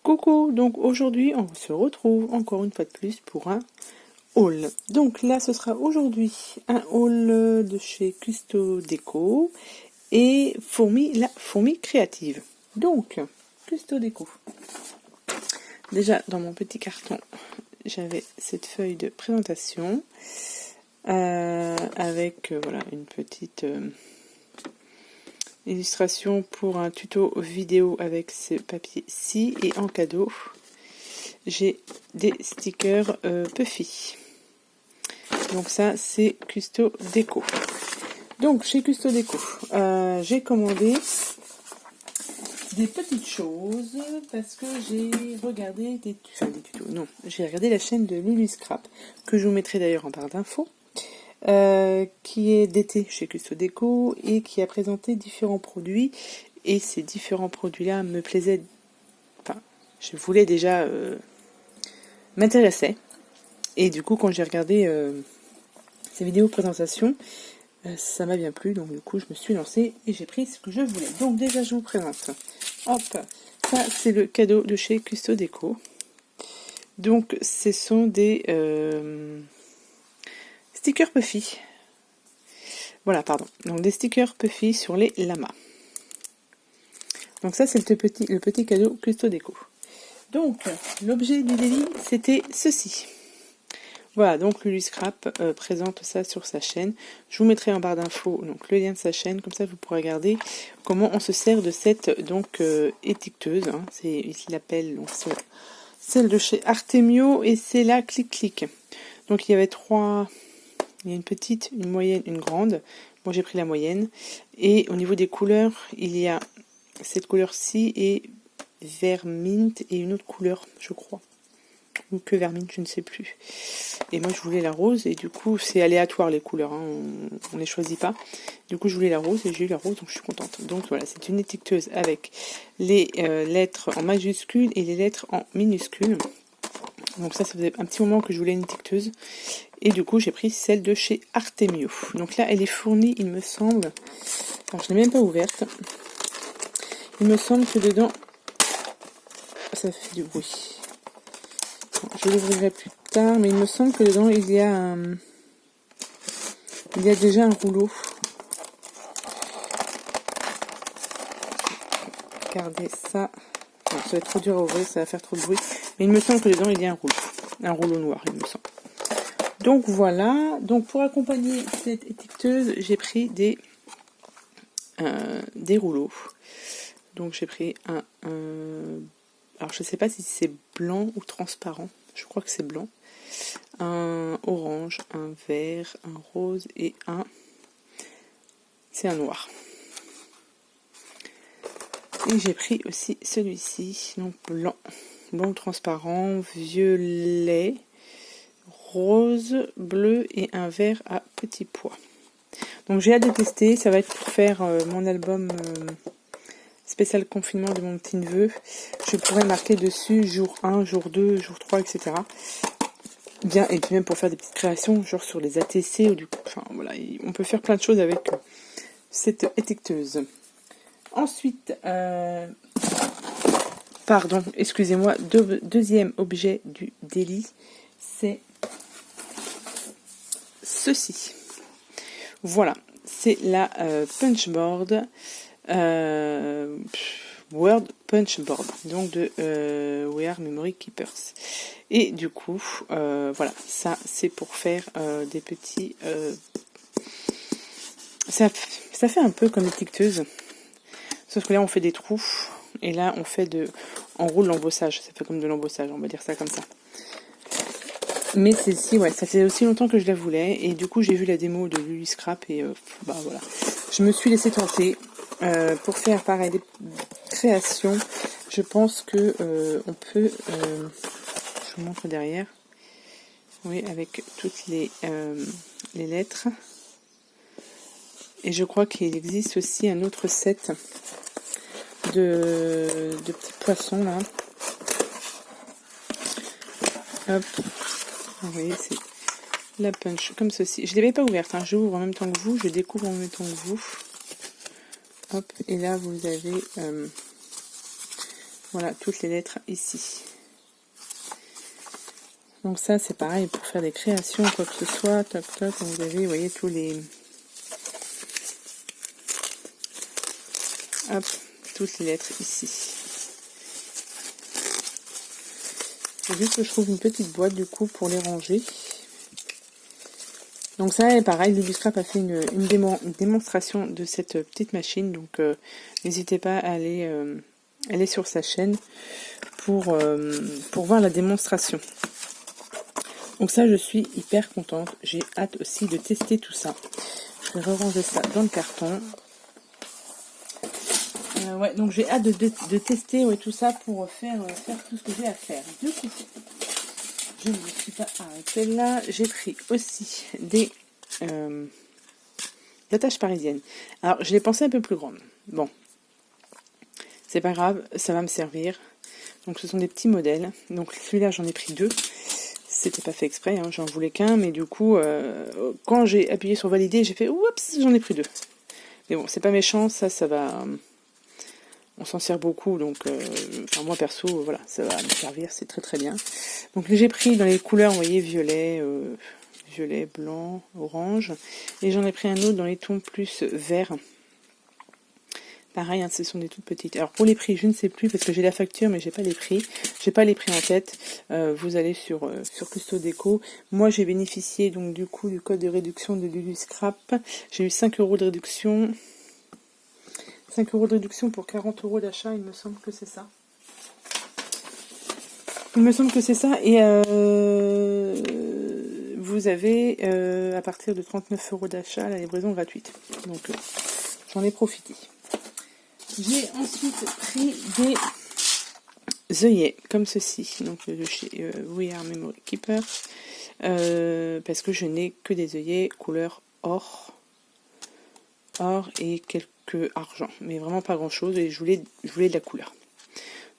Coucou, donc aujourd'hui on se retrouve encore une fois de plus pour un haul. Donc là ce sera aujourd'hui un haul de chez Custo Déco et la fourmi créative. Donc Custo Déco. Déjà dans mon petit carton j'avais cette feuille de présentation avec voilà une petite illustration pour un tuto vidéo avec ce papier-ci, et en cadeau j'ai des stickers Puffy. Donc ça c'est Custo Déco. Donc chez Custo Déco j'ai commandé des petites choses parce que j'ai regardé des tutos. Non, j'ai regardé la chaîne de Lulu Scrap que je vous mettrai d'ailleurs en barre d'infos. Qui est d'été chez Custo Déco et qui a présenté différents produits, et ces différents produits là me plaisaient, enfin je voulais déjà m'intéresser, et du coup quand j'ai regardé ces vidéos présentation ça m'a bien plu, donc du coup je me suis lancée et j'ai pris ce que je voulais. Donc déjà je vous présente, hop, ça c'est le cadeau de chez Custo Déco. Donc ce sont des stickers Puffy. Voilà, pardon. Donc des stickers Puffy sur les lamas. Donc ça c'est le petit cadeau Custo Déco. Donc l'objet du délit c'était ceci. Voilà, donc Lulu Scrap présente ça sur sa chaîne. Je vous mettrai en barre d'infos donc le lien de sa chaîne, comme ça vous pourrez regarder comment on se sert de cette donc étiqueteuse. Hein. C'est, il l'appelle donc celle de chez Artemio, et c'est la Clic Clic. Donc il y avait trois. Il y a une petite, une moyenne, une grande. Moi j'ai pris la moyenne. Et au niveau des couleurs, il y a cette couleur-ci et vert mint et une autre couleur, je crois. Ou que vert mint, je ne sais plus. Et moi je voulais la rose, et du coup c'est aléatoire les couleurs, hein, on ne les choisit pas. Du coup je voulais la rose et j'ai eu la rose, donc je suis contente. Donc voilà, c'est une étiqueteuse avec les lettres en majuscules et les lettres en minuscules. Donc ça faisait un petit moment que je voulais une étiqueteuse. Et du coup, j'ai pris celle de chez Artemio. Donc là, elle est fournie, il me semble. Alors, je ne l'ai même pas ouverte. Il me semble que dedans... Ça fait du bruit. Bon, je l'ouvrirai plus tard, mais il me semble que dedans, il y a déjà un rouleau. Regardez ça. Bon, ça va être trop dur à ouvrir, ça va faire trop de bruit. Mais il me semble que dedans, il y a un rouleau. Un rouleau noir, il me semble. Donc voilà, donc pour accompagner cette étiqueteuse, j'ai pris des rouleaux. Donc j'ai pris alors je sais pas si c'est blanc ou transparent, je crois que c'est blanc. Un orange, un vert, un rose et c'est un noir. Et j'ai pris aussi celui-ci, donc blanc transparent, violet, rose, bleu et un vert à petits pois. Donc j'ai hâte de tester, ça va être pour faire mon album spécial confinement de mon petit neveu. Je pourrais marquer dessus jour 1, jour 2, jour 3, etc. Bien, et puis même pour faire des petites créations, genre sur les ATC, ou enfin voilà, on peut faire plein de choses avec cette étiqueteuse. Ensuite, pardon, excusez-moi, deuxième objet du délit, c'est ceci. Voilà, c'est la punchboard Word Punchboard, donc de We Are Memory Keepers. Et du coup, voilà, ça c'est pour faire des petits... ça fait un peu comme étiqueteuse, sauf que là on fait des trous, et là on roule l'embossage, ça fait comme de l'embossage, on va dire ça comme ça. Mais celle-ci, ouais, ça fait aussi longtemps que je la voulais, et du coup j'ai vu la démo de Lulu Scrap, et bah voilà, je me suis laissée tenter pour faire pareil des créations. Je pense que on peut, je vous montre derrière, oui, avec toutes les lettres. Et je crois qu'il existe aussi un autre set de petits poissons là. Hop. Vous voyez, c'est la punch comme ceci. Je ne l'avais pas ouverte, hein. J'ouvre en même temps que vous, je découvre en même temps que vous. Hop, et là vous avez Voilà, toutes les lettres ici. Donc ça, c'est pareil pour faire des créations, quoi que ce soit. Toc, toc, comme vous avez, vous voyez, tous les... Hop, toutes les lettres ici. C'est juste que je trouve une petite boîte, du coup, pour les ranger. Donc ça, pareil, Lulu-Scrap a fait une démonstration de cette petite machine. Donc n'hésitez pas à aller sur sa chaîne pour voir la démonstration. Donc ça, je suis hyper contente. J'ai hâte aussi de tester tout ça. Je vais ranger ça dans le carton. Ouais, donc j'ai hâte de tester tout ça pour faire tout ce que j'ai à faire. Du coup, je ne me suis pas arrêtée là. J'ai pris aussi des attaches parisiennes. Alors, je l'ai pensé un peu plus grande. Bon, c'est pas grave, ça va me servir. Donc, ce sont des petits modèles. Donc, celui-là, j'en ai pris 2. C'était pas fait exprès, hein, j'en voulais qu'un. Mais du coup, quand j'ai appuyé sur valider, j'ai fait oups, j'en ai pris 2. Mais bon, c'est pas méchant, ça va... On s'en sert beaucoup, donc enfin, moi perso, voilà, ça va me servir, c'est très très bien. Donc j'ai pris dans les couleurs, vous voyez, violet, blanc, orange. Et j'en ai pris un autre dans les tons plus verts. Pareil, hein, ce sont des toutes petites. Alors pour les prix, je ne sais plus parce que j'ai la facture, mais j'ai pas les prix. J'ai pas les prix en tête. Vous allez sur Custo Déco. Moi, j'ai bénéficié donc du coup du code de réduction de Lulu-Scrap. J'ai eu 5 € de réduction. 5 € de réduction pour 40 € d'achat, il me semble que c'est ça. Il me semble que c'est ça. Et vous avez à partir de 39 € d'achat la livraison gratuite. Donc j'en ai profité. J'ai ensuite pris des œillets comme ceci, donc de chez We Are Memory Keeper, parce que je n'ai que des œillets couleur or et quelques argent, mais vraiment pas grand chose, et je voulais de la couleur.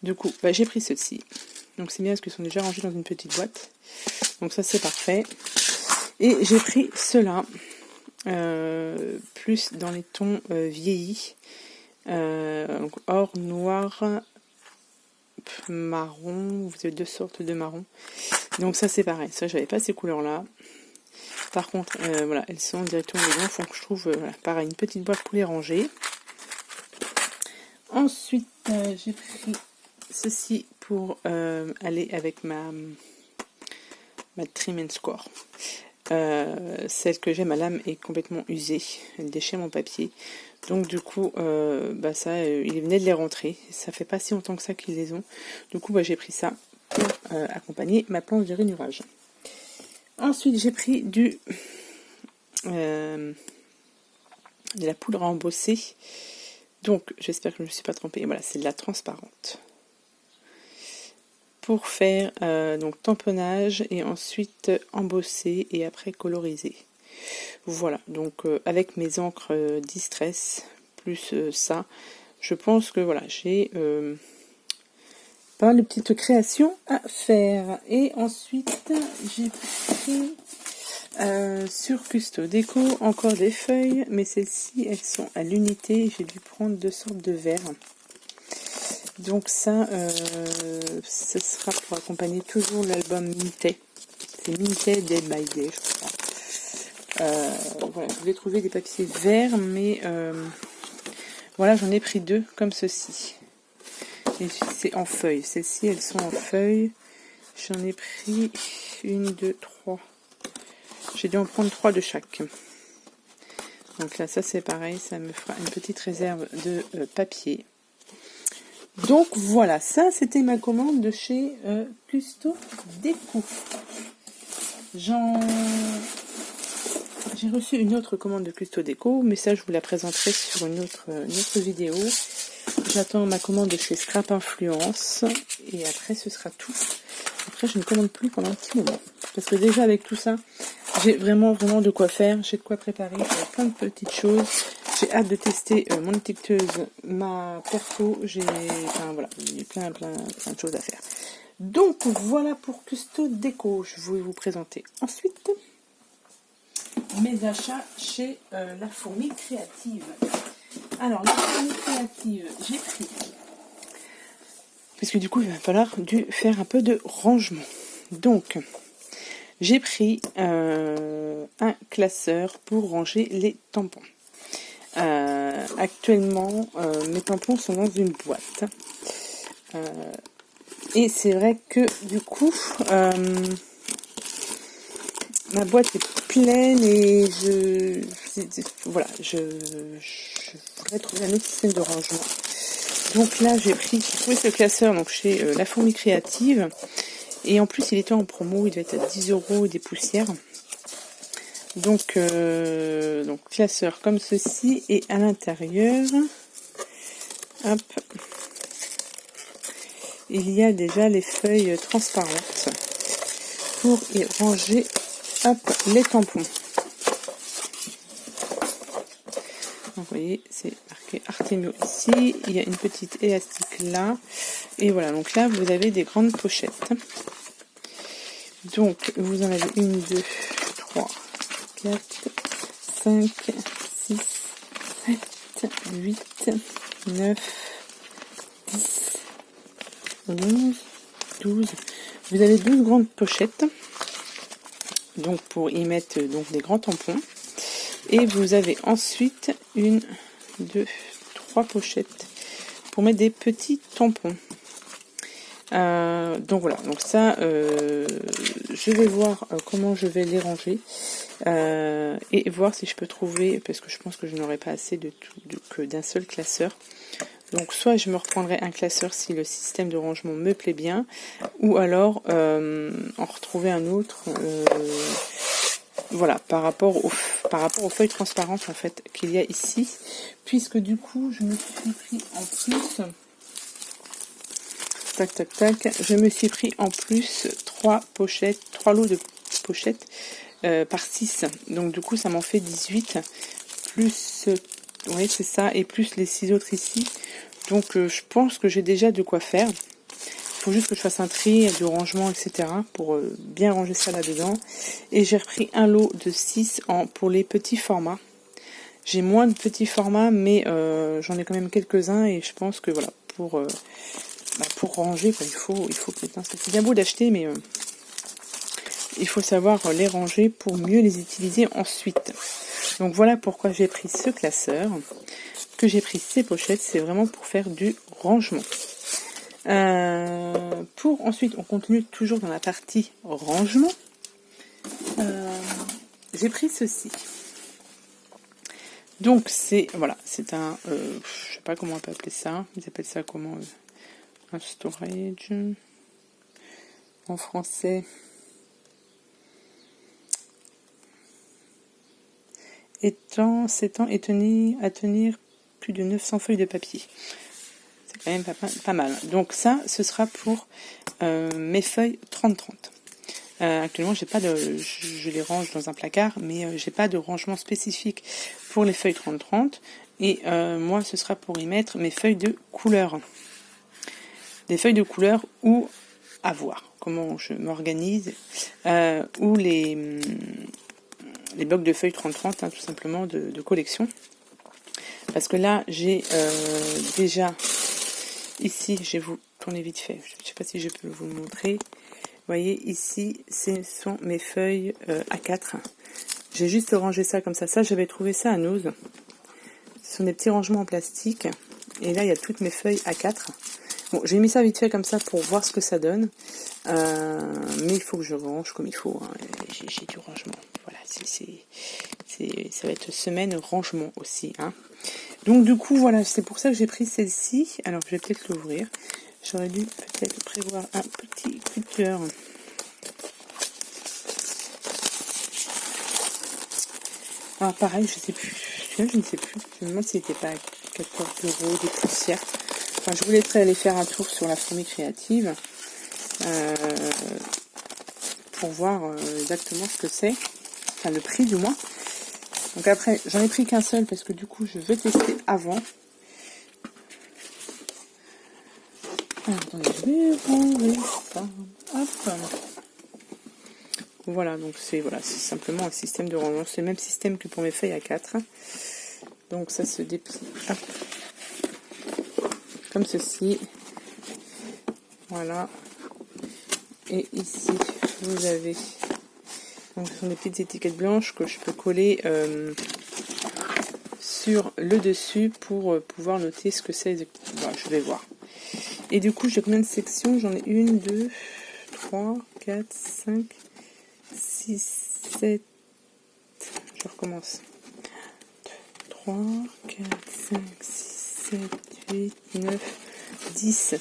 Du coup, j'ai pris ceci. Donc c'est bien parce qu'ils sont déjà rangés dans une petite boîte. Donc ça c'est parfait. Et j'ai pris ceux-là, plus dans les tons vieillis. Donc or, noir, marron. Vous avez 2 sortes de marron. Donc ça c'est pareil. Ça j'avais pas ces couleurs-là. Par contre, voilà, elles sont directement dedans. Faut que je trouve, pareil, une petite boîte pour les ranger. Ensuite, j'ai pris ceci pour aller avec ma Trim & Score. Celle que j'ai, ma lame est complètement usée. Elle déchire mon papier. Donc du coup, ça, ils venaient de les rentrer. Ça fait pas si longtemps que ça qu'ils les ont. Du coup, j'ai pris ça pour accompagner ma planche de rainurage. Ensuite, j'ai pris de la poudre à embosser. Donc, j'espère que je ne me suis pas trompée. Voilà, c'est de la transparente. Pour faire donc tamponnage et ensuite embosser et après coloriser. Voilà, donc avec mes encres Distress plus ça, je pense que voilà, j'ai pas mal de petites créations à faire. Et ensuite, j'ai pris sur Custo Déco encore des feuilles, mais celles-ci elles sont à l'unité. J'ai dû prendre 2 sortes de verres. Donc ça, ce sera pour accompagner toujours l'album Minté. C'est Minté Day by Day, je crois. Voilà, je voulais trouver des papiers verts, mais voilà, j'en ai pris 2 comme ceci. Et c'est en feuilles. Celles-ci, elles sont en feuilles. J'en ai pris 1, 2, 3. J'ai dû en prendre 3 de chaque. Donc là, ça c'est pareil, ça me fera une petite réserve de papier. Donc voilà, ça c'était ma commande de chez Custo Déco. J'ai reçu une autre commande de Custo Déco, mais ça je vous la présenterai sur une autre vidéo. J'attends ma commande de chez Scrap Influence et après ce sera tout. Après je ne commande plus pendant un petit moment. Parce que déjà avec tout ça, j'ai vraiment de quoi faire. J'ai de quoi préparer plein de petites choses. J'ai hâte de tester mon étiqueteuse, ma perso. Voilà, j'ai plein de choses à faire. Donc voilà pour Custo Déco. Je vais vous présenter ensuite mes achats chez La Fourmi Créative. Alors, La Fourmi Créative, j'ai pris puisque du coup il va falloir faire un peu de rangement. Donc j'ai pris un classeur pour ranger les tampons. Actuellement mes tampons sont dans une boîte et c'est vrai que du coup ma boîte est pleine et je voudrais trouver un autre système de rangement. Donc là j'ai trouvé ce classeur donc chez La Fourmi Créative, et en plus il était en promo, il devait être à 10 € des poussières. Donc classeur comme ceci, et à l'intérieur, hop, il y a déjà les feuilles transparentes pour y ranger, hop, les tampons. Donc, vous voyez, c'est marqué Artemio ici. Il y a une petite élastique là. Et voilà, donc là, vous avez des grandes pochettes. Donc, vous en avez 1, 2, 3, 4, 5, 6, 7, 8, 9, 10, 11, 12. Vous avez 12 grandes pochettes. Donc, pour y mettre donc des grands tampons. Et vous avez ensuite 1, 2, 3 pochettes pour mettre des petits tampons. Donc voilà, donc ça, je vais voir comment je vais les ranger et voir si je peux trouver, parce que je pense que je n'aurai pas assez que d'un seul classeur. Donc soit je me reprendrai un classeur si le système de rangement me plaît bien, ou alors en retrouver un autre. Voilà, par rapport aux feuilles transparentes en fait qu'il y a ici, puisque du coup je me suis pris en plus, je me suis pris en plus 3 lots de pochettes par 6, donc du coup ça m'en fait 18, plus, oui c'est ça, et plus les 6 autres ici, donc je pense que j'ai déjà de quoi faire. Il faut juste que je fasse un tri, du rangement, etc. pour bien ranger ça là-dedans. Et j'ai repris un lot de 6 pour les petits formats. J'ai moins de petits formats, mais j'en ai quand même quelques-uns. Et je pense que voilà, pour ranger, il faut c'est bien beau d'acheter, mais il faut savoir les ranger pour mieux les utiliser ensuite. Donc voilà pourquoi j'ai pris ce classeur, que j'ai pris ces pochettes. C'est vraiment pour faire du rangement. Pour ensuite, on continue toujours dans la partie rangement. J'ai pris ceci. Donc c'est un, je sais pas comment on peut appeler ça. Ils appellent ça comment, un storage en français. S'étend et à tenir plus de 900 feuilles de papier. Quand même pas mal. Donc ça, ce sera pour mes feuilles 30-30. Actuellement, je les range dans un placard, mais j'ai pas de rangement spécifique pour les feuilles 30-30. Et moi, ce sera pour y mettre mes feuilles de couleur. Des feuilles de couleur ou à voir comment je m'organise, ou les blocs de feuilles 30-30, tout simplement de collection. Parce que là, j'ai déjà... Ici, je vais vous tourner vite fait. Je ne sais pas si je peux vous le montrer. Vous voyez, ici, ce sont mes feuilles A4. J'ai juste rangé ça comme ça. Ça, j'avais trouvé ça à Nose. Ce sont des petits rangements en plastique. Et là, il y a toutes mes feuilles A4. Bon, j'ai mis ça vite fait comme ça pour voir ce que ça donne. Mais il faut que je range comme il faut. Hein. J'ai du rangement. Voilà, ça va être semaine rangement aussi. Hein. Donc du coup, voilà, c'est pour ça que j'ai pris celle-ci. Alors, je vais peut-être l'ouvrir. J'aurais dû peut-être prévoir un petit coup de cœur. Alors, pareil, je sais plus. Je ne sais plus. Je me demande s'il n'était pas à 14 € des poussières. Enfin, je voulais aller faire un tour sur La Fourmi Créative pour voir exactement ce que c'est. Enfin, le prix du moins. Donc après, j'en ai pris qu'un seul parce que du coup, je veux tester avant. Alors, attendez, je vais ranger ça. Hop. Voilà, donc c'est simplement un système de rangement. C'est le même système que pour mes feuilles A4. Donc ça se déplie. Hop. Comme ceci. Voilà. Et ici, vous avez... Donc, ce sont des petites étiquettes blanches que je peux coller sur le dessus pour pouvoir noter ce que c'est. Voilà, je vais voir. Et du coup, j'ai combien de sections? J'en ai 1, 2, 3, 4, 5, 6, 7. Je recommence. 3, 4, 5, 6, 7, 8, 9, 10.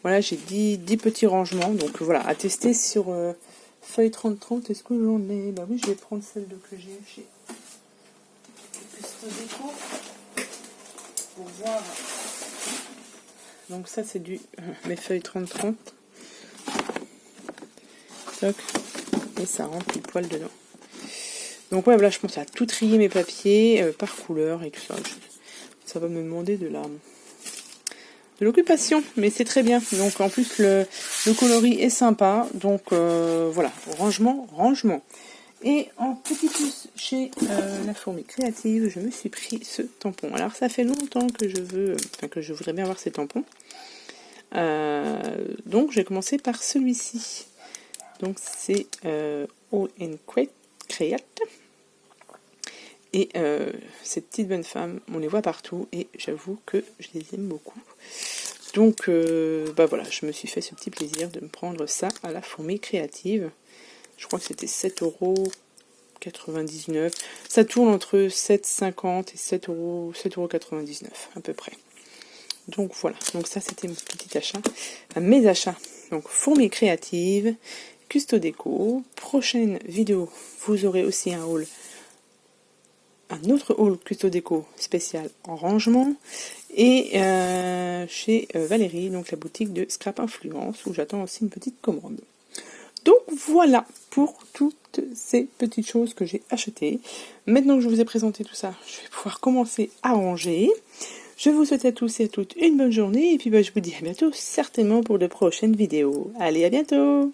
Voilà, j'ai 10 petits rangements. Donc voilà, à tester sur feuille 30-30. Est-ce que j'en ai? Bah oui, je vais prendre celle que j'ai chez Custo Déco pour voir. Donc ça, c'est du mes feuilles 30-30. Toc. Et ça rentre pile poil dedans. Donc ouais, voilà, je pense à tout trier mes papiers par couleur et tout ça. Ça va me demander de l'occupation, mais c'est très bien. Donc en plus le coloris est sympa. Donc voilà, rangement. Et en petit pouce chez la fourmi créative, je me suis pris ce tampon. Alors ça fait longtemps que je voudrais bien avoir ces tampons. Donc j'ai commencé par celui-ci. Donc c'est All in Create. Et ces petites bonnes femmes, on les voit partout et j'avoue que je les aime beaucoup. Donc bah voilà, je me suis fait ce petit plaisir de me prendre ça à la fourmi créative. Je crois que c'était 7,99 €. Ça tourne entre 7,50 € et 7,99 € à peu près. Donc voilà, donc ça c'était mon petit achat. Enfin, mes achats. Donc fourmi créative, Custo Déco. Prochaine vidéo, vous aurez aussi un autre haul Custo Déco spécial en rangement. Et chez Valérie, donc la boutique de Scrap Influence, où j'attends aussi une petite commande. Donc voilà pour toutes ces petites choses que j'ai achetées. Maintenant que je vous ai présenté tout ça, je vais pouvoir commencer à ranger. Je vous souhaite à tous et à toutes une bonne journée. Et puis je vous dis à bientôt, certainement pour de prochaines vidéos. Allez, à bientôt!